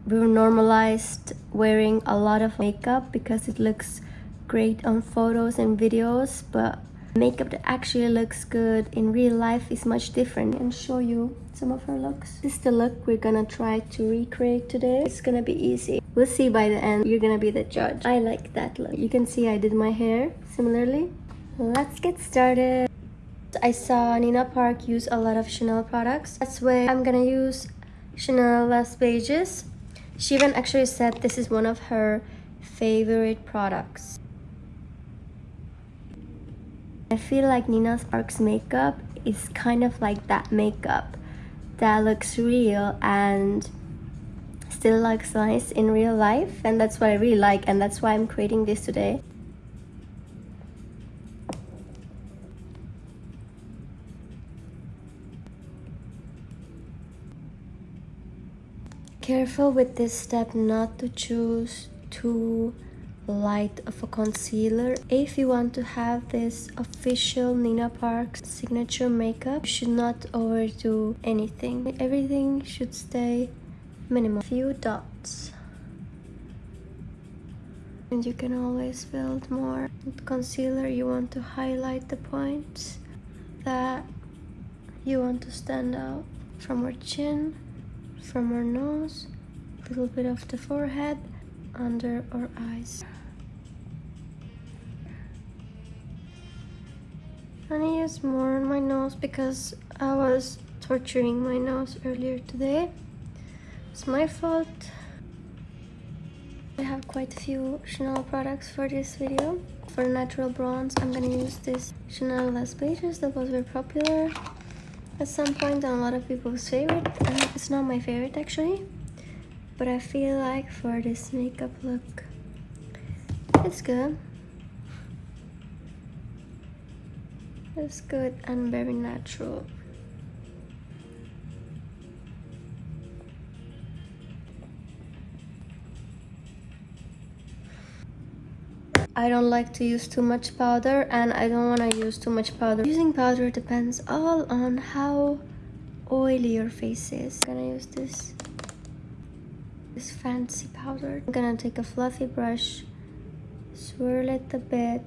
we've normalized wearing a lot of makeup because it looks great on photos and videos, but makeup that actually looks good in real life is much different. And show you some of her looks. This is the look we're gonna try to recreate today. It's gonna be easy. We'll see by the end. You're gonna be the judge. I like that look. You can see I did my hair similarly. Let's get started. I saw Nina Park use a lot of Chanel products. That's why I'm gonna use Chanel Las Vegas. She even actually said this is one of her favorite products. I feel like Nina Park's makeup is kind of like that makeup that looks real and still looks nice in real life, and that's what I really like, and that's why I'm creating this today. Careful with this step not to choose too light of a concealer. If you want to have this official Nina Park signature makeup, you should not overdo anything. Everything should stay minimal. Few dots. And you can always build more. With concealer, you want to highlight the points that you want to stand out from her chin, from her nose, a little bit of the forehead, under our eyes. I use more on my nose because I was torturing my nose earlier today. It's my fault. I have quite a few Chanel products for this video. For natural bronze, I'm gonna use this Chanel Las Vegas that was very popular at some point and a lot of people's favorite. And it's not my favorite actually, but I feel like for this makeup look, it's good. It's good and very natural. I don't like to use too much powder, and I don't want to use too much powder. Using powder depends all on how oily your face is. I'm gonna use this fancy powder. I'm gonna take a fluffy brush, swirl it a bit,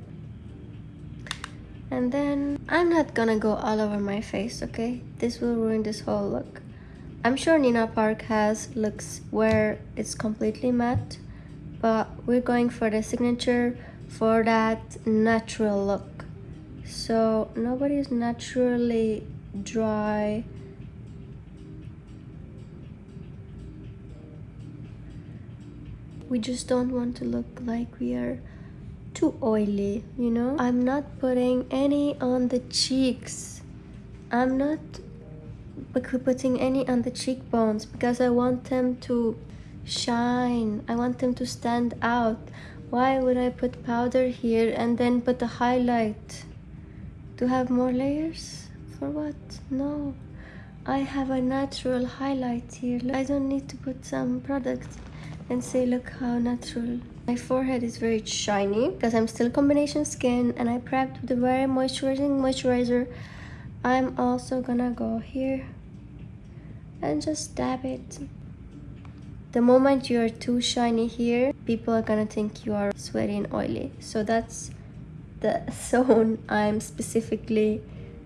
and then I'm not gonna go all over my face, okay? This will ruin this whole look. I'm sure Nina Park has looks where it's completely matte, but we're going for the signature, for that natural look. So nobody's naturally dry. We just don't want to look like we are too oily, you know? I'm not putting any on the cheeks. I'm not putting any on the cheekbones because I want them to shine. I want them to stand out. Why would I put powder here and then put a highlight? To have more layers? For what? No. I have a natural highlight here. I don't need to put some product and say look how natural. My forehead is very shiny because I'm still combination skin and I prepped with a very moisturizing moisturizer. I'm also gonna go here and just dab it. The moment you're too shiny here, people are gonna think you are sweaty and oily. So that's the zone I'm specifically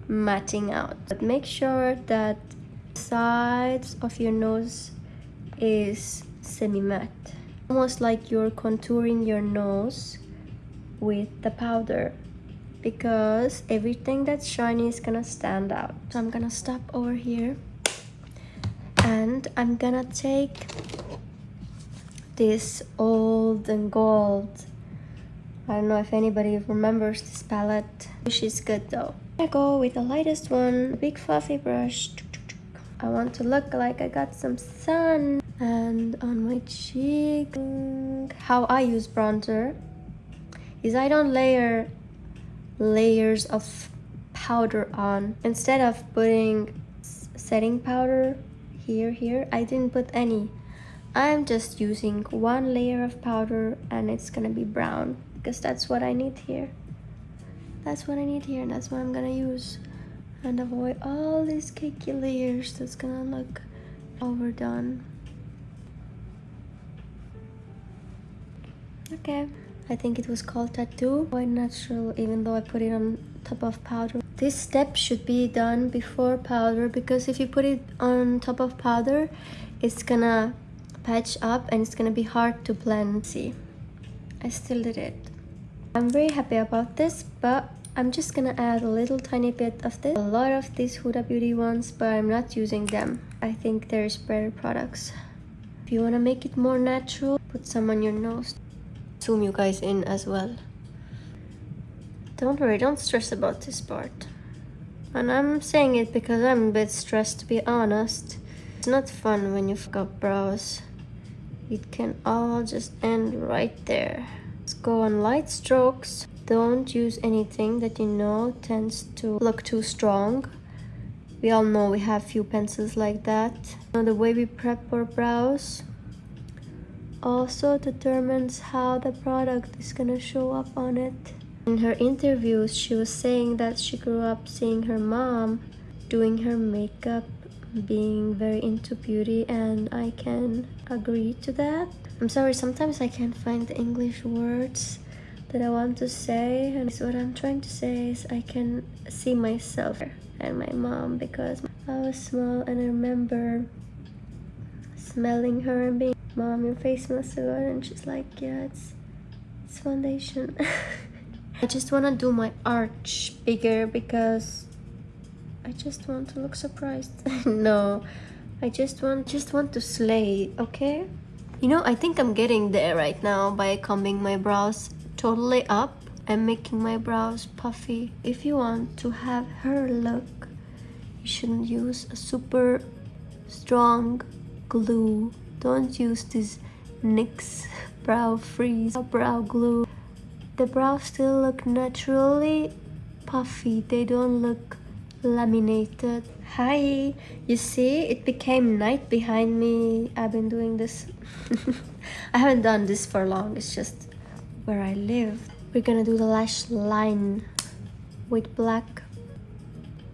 matting out. But make sure that sides of your nose is semi-matte. Almost like you're contouring your nose with the powder, because everything that's shiny is gonna stand out. So I'm gonna stop over here and I'm gonna take this old and gold. I don't know if anybody remembers this palette. She's good though. I go with the lightest one, a big fluffy brush. I want to look like I got some sun. And on my cheek, how I use bronzer is I don't layer layers of powder on. Instead of putting setting powder here, I didn't put any. I'm just using one layer of powder and it's gonna be brown because that's what I need here. That's what I need here and that's what I'm gonna use. And avoid all these cakey layers that's gonna look overdone. Okay, I think it was called tattoo. Quite natural, even though I put it on top of powder. This step should be done before powder, because if you put it on top of powder, it's gonna patch up and it's gonna be hard to blend. See, I still did it. I'm very happy about this, but I'm just gonna add a little tiny bit of this. A lot of these Huda Beauty ones, but I'm not using them. I think there's better products. If you wanna make it more natural, put some on your nose. Zoom you guys in as well. Don't worry, don't stress about this part. And I'm saying it because I'm a bit stressed, to be honest. It's not fun when you fuck up brows. It can all just end right there. Let's go on light strokes. Don't use anything that you know tends to look too strong. We all know we have few pencils like that. The way we prep our brows also determines how the product is gonna show up on it. In her interviews, she was saying that she grew up seeing her mom doing her makeup, being very into beauty, and I can agree to that. I'm sorry, sometimes I can't find the English words that I want to say, and what I'm trying to say is I can see myself and my mom, because I was small and I remember smelling her and being, "Mom, your face smells so good," and she's like, "Yeah, it's foundation." I just want to do my arch bigger because I just want to look surprised. No, I just want to slay, okay? You know, I think I'm getting there right now by combing my brows totally up and making my brows puffy. If you want to have her look, you shouldn't use a super strong glue. Don't use this NYX brow freeze brow glue. The brows still look naturally puffy. They don't look laminated. Hi, you see, it became night behind me. I've been doing this. I haven't done this for long. It's just where I live. We're gonna do the lash line with black.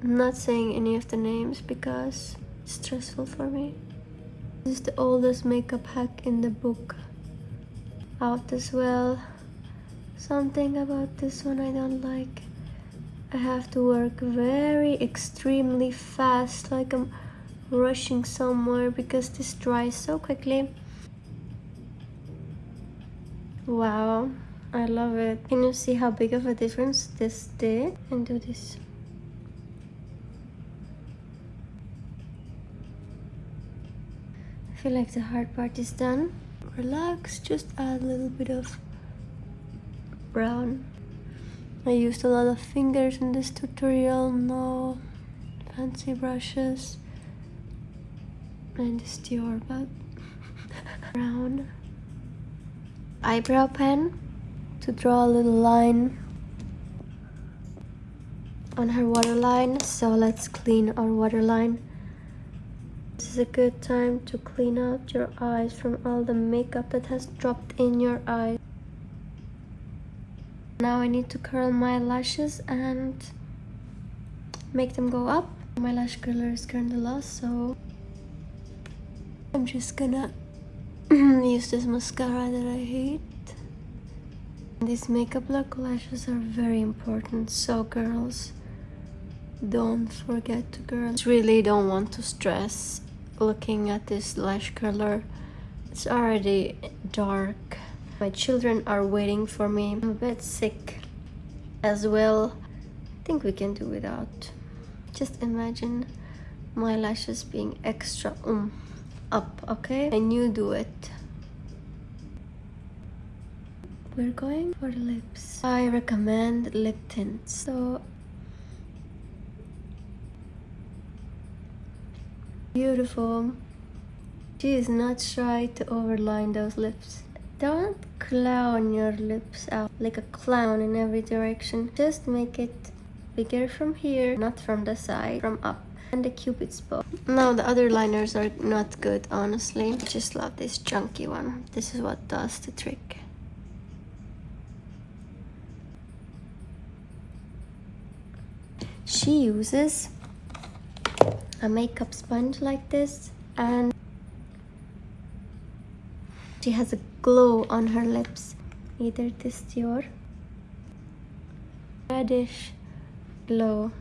I'm not saying any of the names because it's stressful for me. This is the oldest makeup hack in the book out as well. Something about this one I don't like. I have to work very extremely fast, like I'm rushing somewhere, because this dries so quickly. Wow, I love it. Can you see how big of a difference this did? And do this. I feel like the hard part is done. Relax, just add a little bit of brown. I used a lot of fingers in this tutorial, no fancy brushes. And just your but brown eyebrow pen to draw a little line on her waterline. So let's clean our waterline. This is a good time to clean out your eyes from all the makeup that has dropped in your eyes. Now I need to curl my lashes and make them go up. My lash curler is currently lost, so I'm just gonna use this mascara that I hate. This makeup look, lashes are very important, so girls, don't forget to curl. I really don't want to stress looking at this lash curler. It's already dark. My children are waiting for me. I'm a bit sick as well. I think we can do without. Just imagine my lashes being extra up, okay? And you do it. We're going for the lips. I recommend lip tints. So beautiful. She is not shy to overline those lips. Don't clown your lips out like a clown in every direction. Just make it bigger from here, not from the side, from up. And the cupid's bow. No, the other liners are not good, honestly. I just love this chunky one. This is what does the trick. She uses a makeup sponge like this, and she has a glow on her lips. either test your reddish glow